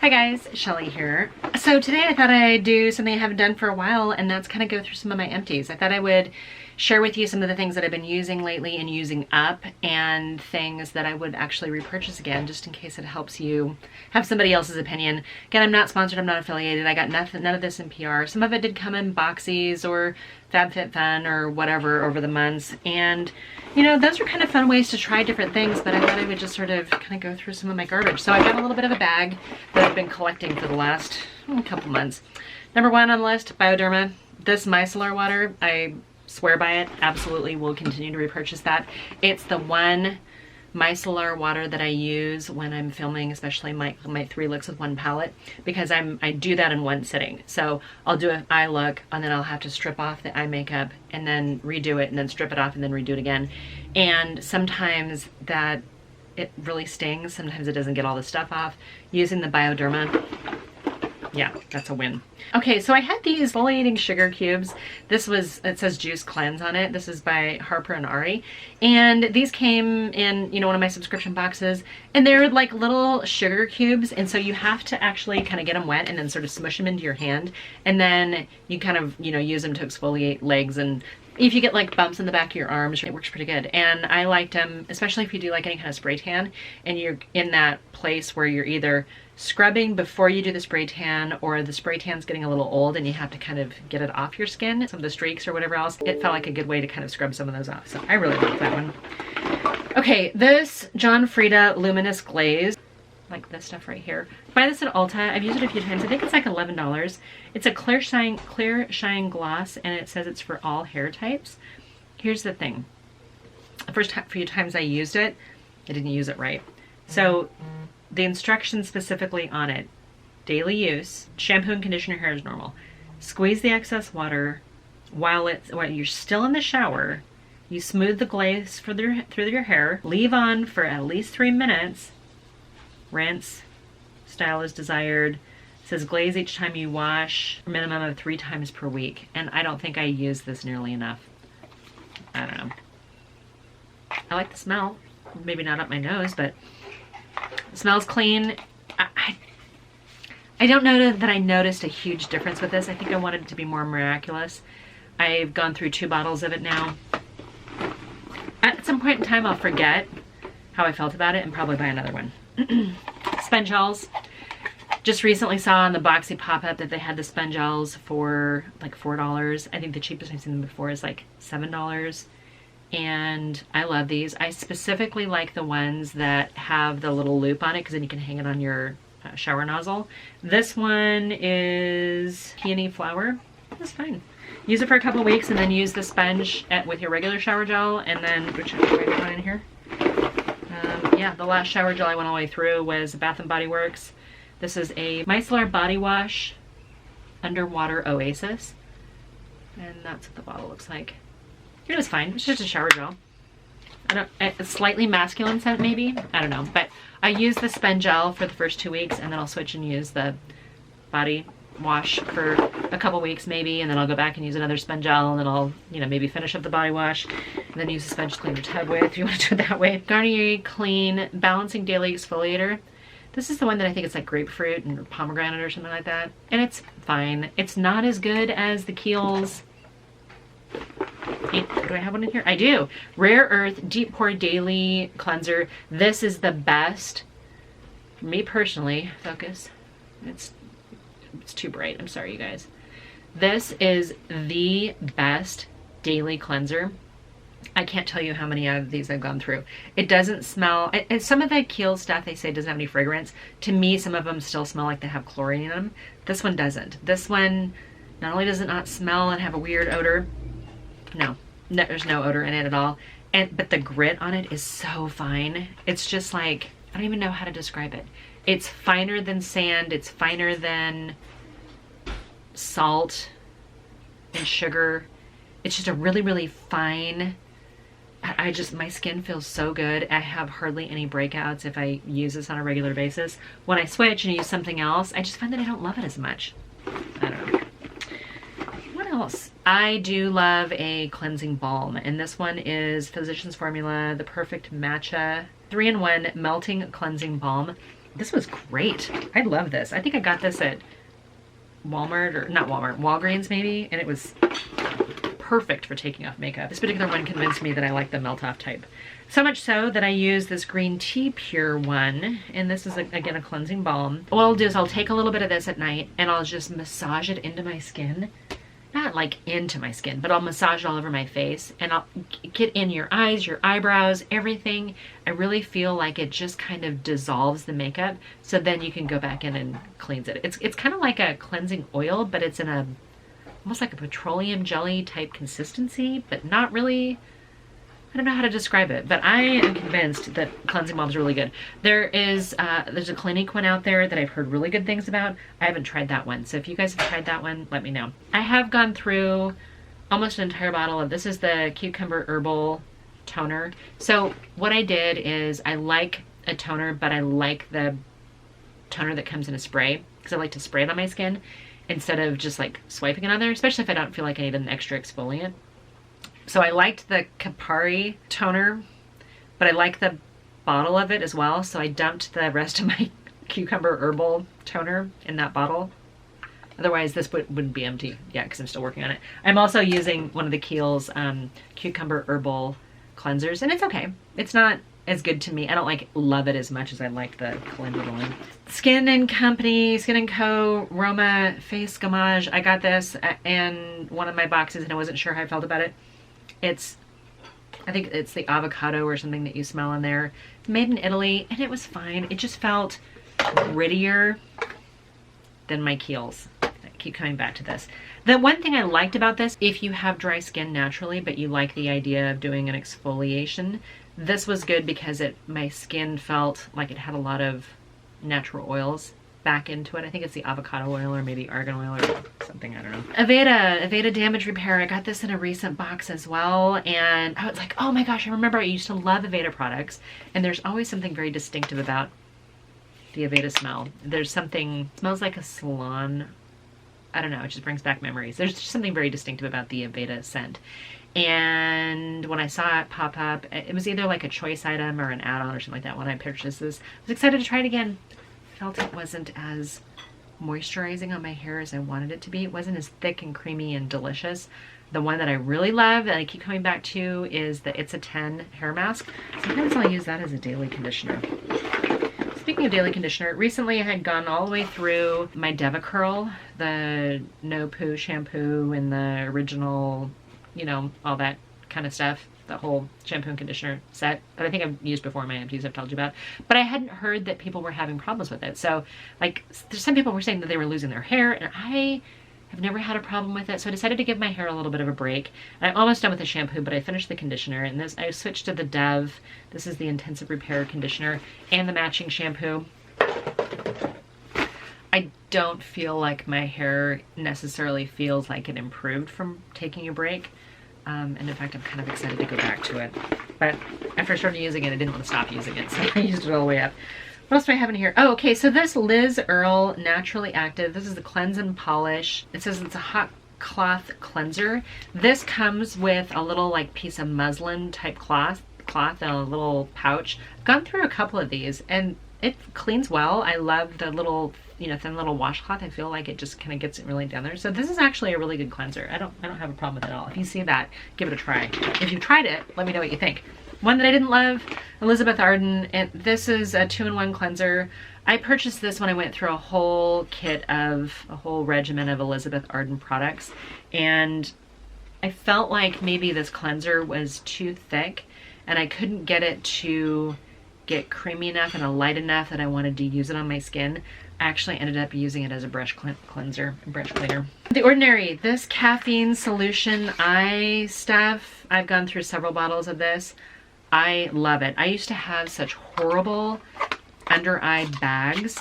Hi guys, Shelly here. So today I thought I'd do something I haven't done for a while, and that's kind of go through some of my empties. I thought I would share with you some of the things that I've been using lately and using up, and things that I would actually repurchase again, just in case it helps you have somebody else's opinion. Again, I'm not sponsored, I'm not affiliated, I got none of this in PR. Some of it did come in boxies or FabFitFun or whatever over the months, and you know, those are kind of fun ways to try different things, but I thought I would just sort of kind of go through some of my garbage. So I've got a little bit of a bag that I've been collecting for the last couple months. Number one on the list, Bioderma. This micellar water, I swear by it, absolutely will continue to repurchase that. It's the one micellar water that I use when I'm filming, especially my 3 looks with one palette, because I do that in one sitting. So I'll do an eye look, and then I'll have to strip off the eye makeup and then redo it, and then strip it off and then redo it again. And sometimes that it really stings. Sometimes it doesn't get all the stuff off. Using the Bioderma, yeah, that's a win. Okay, so I had these exfoliating sugar cubes. This was, it says Juice Cleanse on it. This is by Harper and Ari. And these came in, you know, one of my subscription boxes. And they're like little sugar cubes. And so you have to actually kind of get them wet and then sort of smush them into your hand. And then you kind of, you know, use them to exfoliate legs, and if you get like bumps in the back of your arms, it works pretty good. And I liked them, especially if you do like any kind of spray tan and you're in that place where you're either scrubbing before you do the spray tan, or the spray tan's getting a little old and you have to kind of get it off your skin, some of the streaks or whatever else. It felt like a good way to kind of scrub some of those off. So I really like that one. Okay, this John Frieda Luminous Glaze, like this stuff right here. Buy this at Ulta. I've used it a few times. I think it's like $11. It's a clear shine gloss, and it says it's for all hair types. Here's the thing. The first few times I used it, I didn't use it right. So the instructions specifically on it: daily use, shampoo and condition your hair as normal. Squeeze the excess water while you're still in the shower. You smooth the glaze through your hair. Leave on for at least 3 minutes. Rinse. Style as desired. It says glaze each time you wash, a minimum of 3 times per week. And I don't think I use this nearly enough. I don't know. I like the smell. Maybe not up my nose, but it smells clean. I don't know that I noticed a huge difference with this. I think I wanted it to be more miraculous. I've gone through 2 bottles of it now. At some point in time, I'll forget how I felt about it and probably buy another one. Sponge gels. Just recently saw on the Boxy pop-up that they had the sponge gels for like $4. I think the cheapest I've seen them before is like $7. And I love these. I specifically like the ones that have the little loop on it, because then you can hang it on your shower nozzle. This one is peony flower. That's fine. Use it for a couple of weeks and then use the sponge with your regular shower gel, and then, which is right behind here. Yeah, the last shower gel I went all the way through was Bath & Body Works. This is a micellar body wash underwater oasis, and that's what the bottle looks like. It was fine. It's just a shower gel. A slightly masculine scent maybe. I don't know, but I use the sponge gel for the first 2 weeks, and then I'll switch and use the body wash for a couple weeks maybe, and then I'll go back and use another sponge gel, and then I'll, you know, maybe finish up the body wash and then use the sponge to clean your tub with, if you want to do it that way. Garnier Clean Balancing Daily Exfoliator. This is the one that I think it's like grapefruit and pomegranate or something like that, and it's fine. It's not as good as the Kiehl's. Do I have one in here? I do. Rare Earth Deep Pore Daily Cleanser. This is the best for me personally. Focus. It's too bright. I'm sorry, you guys. This is the best daily cleanser. I can't tell you how many of these I've gone through. It doesn't smell, and some of the Kiehl stuff they say doesn't have any fragrance. To me, some of them still smell like they have chlorine in them. This one doesn't. This one, not only does it not smell and have a weird odor, no, there's no odor in it at all. But the grit on it is so fine. It's just like, I don't even know how to describe it. It's finer than sand. It's finer than salt and sugar. It's just a really, really fine. My skin feels so good. I have hardly any breakouts if I use this on a regular basis. When I switch and use something else, I just find that I don't love it as much. I don't know. What else? I do love a cleansing balm, and this one is Physicians Formula, the Perfect Matcha 3-in-1 Melting Cleansing Balm. this was great. I love this. I think I got this at Walmart, or not Walmart, Walgreens maybe, and it was perfect for taking off makeup. This particular one convinced me that I like the melt off type. So much so that I use this green tea pure one, and this is again a cleansing balm. What I'll do is I'll take a little bit of this at night and I'll just massage it into my skin. Not like into my skin, but I'll massage it all over my face, and I'll get in your eyes, your eyebrows, everything. I really feel like it just kind of dissolves the makeup, so then you can go back in and cleanse it. It's kind of like a cleansing oil, but it's in a almost like a petroleum jelly type consistency, but not really. I don't know how to describe it, but I am convinced that cleansing balm is really good. There's a Clinique one out there that I've heard really good things about. I haven't tried that one, so if you guys have tried that one, let me know. I have gone through almost an entire bottle of, this is the Cucumber Herbal Toner. So what I did is I like a toner, but I like the toner that comes in a spray, because I like to spray it on my skin instead of just like swiping it on there, especially if I don't feel like I need an extra exfoliant. So I liked the Kapari toner, but I like the bottle of it as well. So I dumped the rest of my Cucumber Herbal toner in that bottle. Otherwise this wouldn't be empty. Yeah, because I'm still working on it. I'm also using one of the Kiehl's Cucumber Herbal cleansers, and it's okay. It's not as good to me. I don't like love it as much as I like the Calendula one. Skin & Company, Skin & Co. Roma Face Gommage. I got this in one of my boxes and I wasn't sure how I felt about it. I think it's the avocado or something that you smell in there. It's made in Italy, and it was fine. It just felt grittier than my Kiehl's. I keep coming back to this. The one thing I liked about this, if you have dry skin naturally, but you like the idea of doing an exfoliation, this was good because my skin felt like it had a lot of natural oils back into it. I think it's the avocado oil or maybe argan oil or something, I don't know. Aveda Damage Repair. I got this in a recent box as well, and I was like, oh my gosh, I remember I used to love Aveda products, and there's always something very distinctive about the Aveda smell. There's something, smells like a salon. I don't know, it just brings back memories. There's just something very distinctive about the Aveda scent. And when I saw it pop up, it was either like a choice item or an add-on or something like that when I purchased this. I was excited to try it again. Felt it wasn't as moisturizing on my hair as I wanted it to be. It wasn't as thick and creamy and delicious. The one that I really love that I keep coming back to is the It's a 10 hair mask. Sometimes I'll use that as a daily conditioner. Speaking of daily conditioner, recently I had gone all the way through my Deva Curl, the No Poo shampoo and the original, you know, all that kind of stuff. The whole shampoo and conditioner set that I think I've used before in my empties I've told you about. But I hadn't heard that people were having problems with it. So like some people were saying that they were losing their hair, and I have never had a problem with it. So I decided to give my hair a little bit of a break. I'm almost done with the shampoo, but I finished the conditioner, and I switched to the Dove. This is the Intensive Repair conditioner and the matching shampoo. I don't feel like my hair necessarily feels like it improved from taking a break. And in fact, I'm kind of excited to go back to it. But after I started using it, I didn't want to stop using it, so I used it all the way up. What else do I have in here? Oh, okay, so this Liz Earle Naturally Active. This is the Cleanse and Polish. It says it's a hot cloth cleanser. This comes with a little like piece of muslin type cloth and a little pouch. I've gone through a couple of these, and it cleans well. I love the little, you know, thin little washcloth. I feel like it just kind of gets it really down there. So this is actually a really good cleanser. I don't have a problem with it at all. If you see that, give it a try. If you've tried it, let me know what you think. One that I didn't love, Elizabeth Arden, and this is a 2-in-1 cleanser. I purchased this when I went through a whole regimen of Elizabeth Arden products, and I felt like maybe this cleanser was too thick, and I couldn't get it to get creamy enough and light enough that I wanted to use it on my skin. I actually ended up using it as a brush cleanser, brush cleaner. The Ordinary, this caffeine solution eye stuff, I've gone through several bottles of this. I love it. I used to have such horrible under eye bags,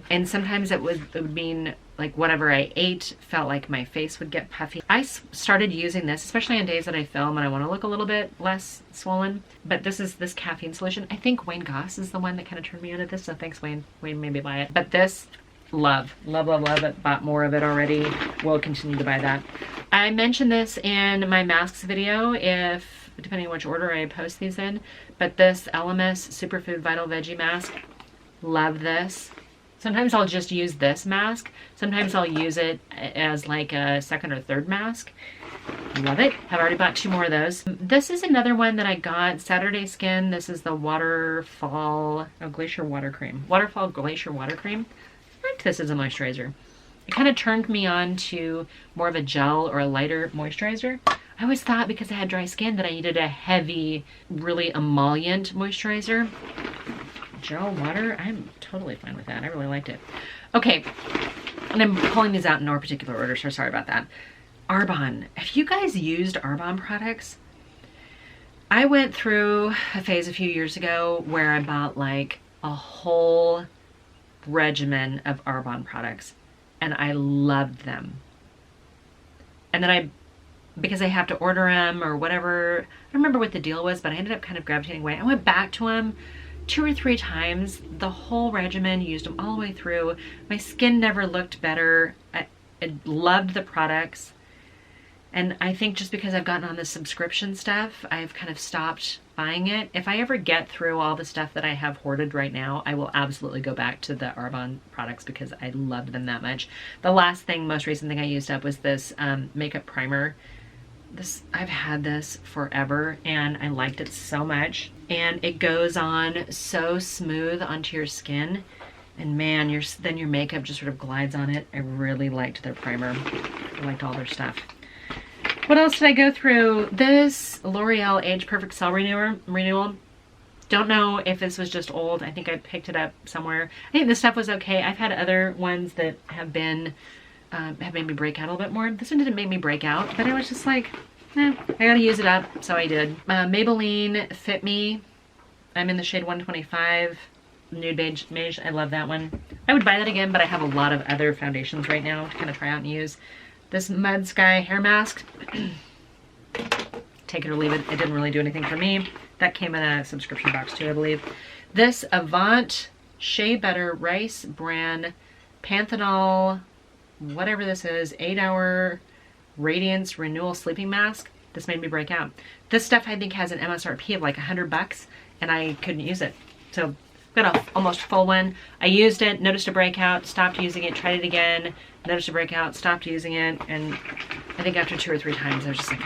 and sometimes it would mean like whatever I ate felt like my face would get puffy. I started using this, especially on days that I film and I want to look a little bit less swollen. But this is this caffeine solution. I think Wayne Goss is the one that kind of turned me on to this, so thanks Wayne. Wayne made me buy it. But this, love it. Bought more of it already. Will continue to buy that. I mentioned this in my masks video, depending on which order I post these in, but this Elemis Superfood Vital Veggie Mask, Love this. Sometimes I'll just use this mask. Sometimes I'll use it as like a second or third mask. Love it. I've already bought 2 more of those. This is another one that I got, Saturday Skin. This is the Waterfall Glacier Water Cream. Waterfall Glacier Water Cream. I like this as a moisturizer. It kind of turned me on to more of a gel or a lighter moisturizer. I always thought because I had dry skin that I needed a heavy, really emollient moisturizer. Gel water, I'm totally fine with that. I really liked it. Okay, and I'm pulling these out in no particular order, so sorry about that. Arbonne. Have you guys used Arbonne products? I went through a phase a few years ago where I bought like a whole regimen of Arbonne products, and I loved them. And then because I have to order them or whatever, I don't remember what the deal was, but I ended up kind of gravitating away. I went back to them 2 or 3 times, the whole regimen, used them all the way through. My skin never looked better. I loved the products. And I think just because I've gotten on the subscription stuff, I've kind of stopped buying it. If I ever get through all the stuff that I have hoarded right now, I will absolutely go back to the Arbonne products because I loved them that much. The last thing, most recent thing I used up was this makeup primer. I've had this forever and I liked it so much, and it goes on so smooth onto your skin, and man, then your makeup just sort of glides on it. I really liked their primer. I liked all their stuff. What else did I go through? This L'Oreal Age Perfect Cell Renewal. Don't know if this was just old. I think I picked it up somewhere. I think this stuff was okay. I've had other ones that have been have made me break out a little bit more. This one didn't make me break out, but I was just like, I gotta use it up, so I did. Maybelline Fit Me. I'm in the shade 125, Nude Beige. I love that one. I would buy that again, but I have a lot of other foundations right now to kind of try out and use. This Mud Sky hair mask. Take it or leave it. It didn't really do anything for me. That came in a subscription box too, I believe. This Avant Shea Butter Rice Bran Panthenol, whatever this is, 8-hour Radiance Renewal Sleeping Mask. This made me break out. This stuff I think has an MSRP of like $100 and I couldn't use it. So got a almost full one. I used it, noticed a breakout, stopped using it, tried it again, noticed a breakout, stopped using it, and I think after 2 or 3 times I was just like,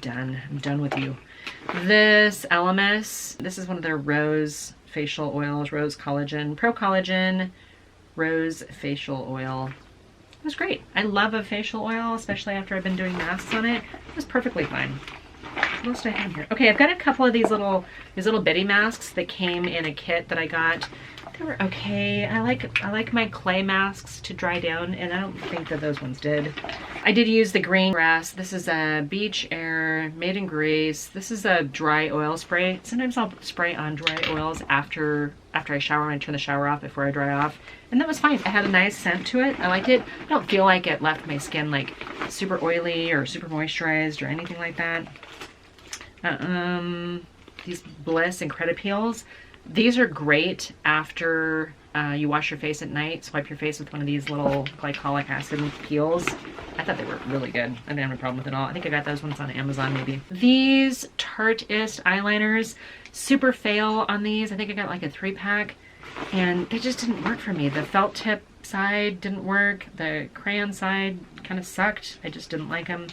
I'm done with you. This LMS, this is one of their rose facial oils, Rose Collagen, Pro Collagen, Rose Facial Oil. It was great. I love a facial oil, especially after I've been doing masks on it. It was perfectly fine. What else do I have here? Okay, I've got a couple of these little bitty masks that came in a kit that I got. They were okay. I like my clay masks to dry down, and I don't think that those ones did. I did use the green grass. This is a Beach Air Made in Greece. This is a dry oil spray. Sometimes I'll spray on dry oils after I shower, and I turn the shower off before I dry off. And that was fine. It had a nice scent to it. I liked it. I don't feel like it left my skin like super oily or super moisturized or anything like that. These Bliss Incredipeels. These are great after you wash your face at night. Swipe your face with one of these little glycolic acid peels. I thought they were really good. I didn't have a problem with it at all. I think I got those ones on Amazon maybe. These Tarteist eyeliners, super fail on these. I think I got like a 3-pack and they just didn't work for me. The felt tip side didn't work. The crayon side kind of sucked. I just didn't like them.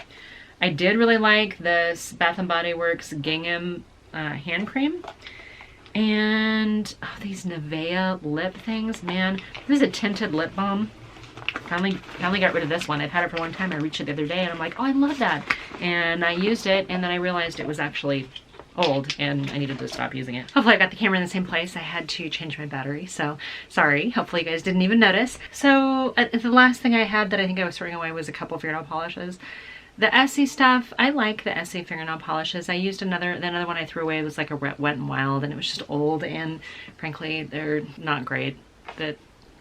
I did really like this Bath & Body Works Gingham hand cream. And these Nivea lip things, man. This is a tinted lip balm. Finally got rid of this one. I've had it for a long time. I reached it the other day and I'm like, oh, I love that. And I used it and then I realized it was actually old and I needed to stop using it. Hopefully I got the camera in the same place. I had to change my battery, so sorry. Hopefully you guys didn't even notice. So the last thing I had that I think I was throwing away was a couple fingernail polishes. The Essie stuff, I like the Essie fingernail polishes. I used the other one I threw away was like a Wet n Wild, and it was just old, and frankly, they're not great.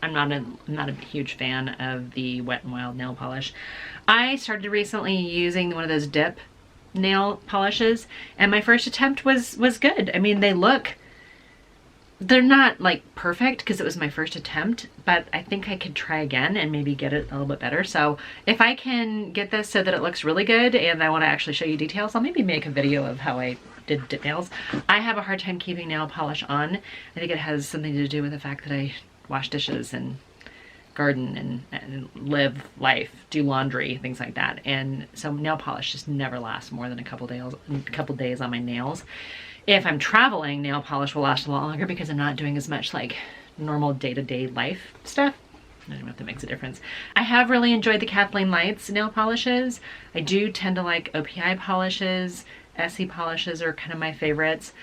I'm not a huge fan of the Wet n Wild nail polish. I started recently using one of those dip nail polishes, and my first attempt was good. I mean, they're not like perfect because it was my first attempt, but I think I could try again and maybe get it a little bit better. So if I can get this so that it looks really good and I want to actually show you details, I'll maybe make a video of how I did dip nails. I have a hard time keeping nail polish on. I think it has something to do with the fact that I wash dishes and garden and live life, do laundry, things like that. And so nail polish just never lasts more than a couple days on my nails. If I'm traveling, nail polish will last a lot longer because I'm not doing as much like normal day-to-day life stuff. I don't know if that makes a difference. I have really enjoyed the Kathleen Lights nail polishes. I do tend to like OPI polishes. Essie polishes are kind of my favorites.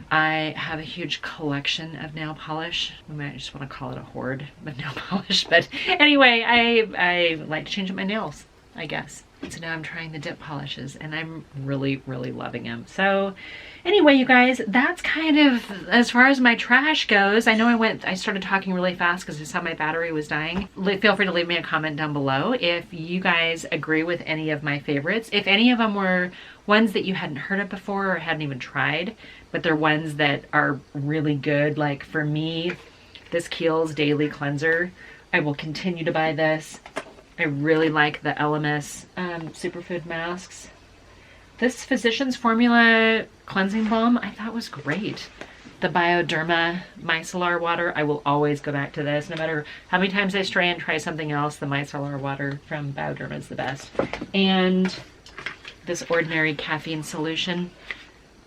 I have a huge collection of nail polish. I might just want to call it a hoard of nail polish, but anyway, I like to change up my nails, I guess. So now I'm trying the dip polishes and I'm really, really loving them. So anyway, you guys, that's kind of as far as my trash goes. I know I started talking really fast because I saw my battery was dying. Feel free to leave me a comment down below if you guys agree with any of my favorites. If any of them were ones that you hadn't heard of before or hadn't even tried, but they're ones that are really good. Like for me, this Kiehl's Daily Cleanser, I will continue to buy this. I really like the LMS Superfood Masks. This Physicians Formula Cleansing Balm I thought was great. The Bioderma Micellar Water, I will always go back to this. No matter how many times I stray and try something else, the Micellar Water from Bioderma is the best. And this Ordinary Caffeine Solution.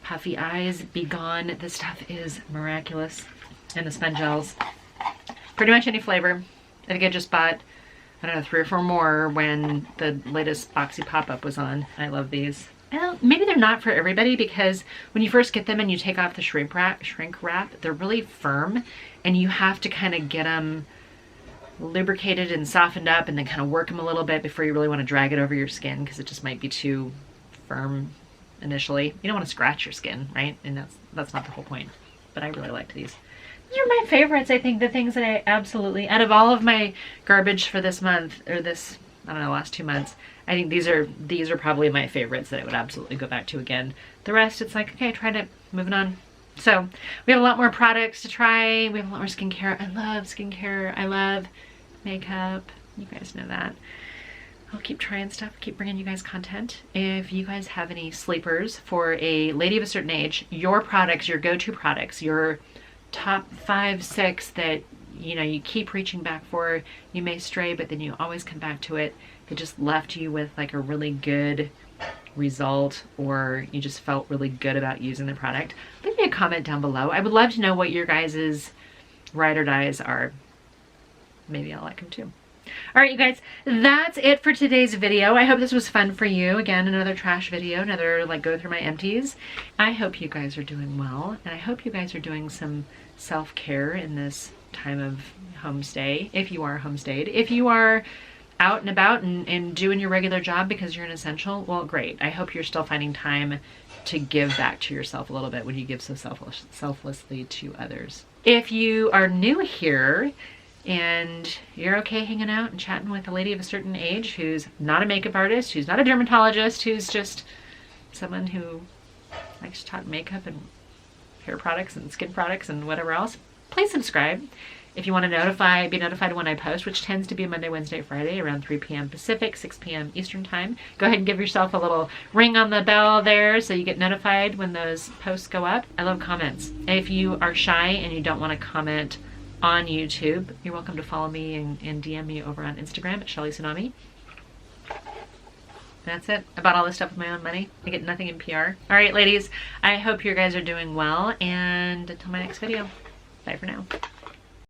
Puffy Eyes, Be Gone. This stuff is miraculous. And the Sponge Gels. Pretty much any flavor. I think I just bought, I don't know, 3 or 4 more when the latest Boxy pop-up was on. I love these. Maybe they're not for everybody because when you first get them and you take off the shrink wrap, they're really firm and you have to kind of get them lubricated and softened up and then kind of work them a little bit before you really want to drag it over your skin because it just might be too firm initially. You don't want to scratch your skin, right? And that's not the whole point. But I really liked these. These are my favorites, I think, the things that I absolutely, out of all of my garbage for this month, or this, I don't know, last 2 months, I think these are probably my favorites that I would absolutely go back to again. The rest, it's like, okay, I tried it, moving on. So we have a lot more products to try. We have a lot more skincare. I love skincare. I love makeup. You guys know that. I'll keep trying stuff, keep bringing you guys content. If you guys have any sleepers for a lady of a certain age, your products, your go-to products, your top 5, 6 that you keep reaching back for, you may stray, but then you always come back to it. It just left you with like a really good result, or you just felt really good about using the product. Leave me a comment down below. I would love to know what your guys's ride or dies are. Maybe I'll like them too. All right, you guys, that's it for today's video. I hope this was fun for you. Again, another trash video, another like go through my empties. I hope you guys are doing well, and I hope you guys are doing some self-care in this time of homestay, if you are homestayed. If you are out and about and doing your regular job because you're an essential, well, great. I hope you're still finding time to give back to yourself a little bit when you give so selflessly to others. If you are new here, and you're okay hanging out and chatting with a lady of a certain age who's not a makeup artist, who's not a dermatologist, who's just someone who likes to talk makeup and hair products and skin products and whatever else, please subscribe. If you want to be notified when I post, which tends to be Monday, Wednesday, Friday around 3 p.m. Pacific, 6 p.m. Eastern time. Go ahead and give yourself a little ring on the bell there so you get notified when those posts go up. I love comments. If you are shy and you don't want to comment on YouTube, you're welcome to follow me and DM me over on Instagram at Sheli Tsunami. That's it. I bought all this stuff with my own money. I get nothing in PR. All right, ladies, I hope you guys are doing well, and until my next video, bye for now.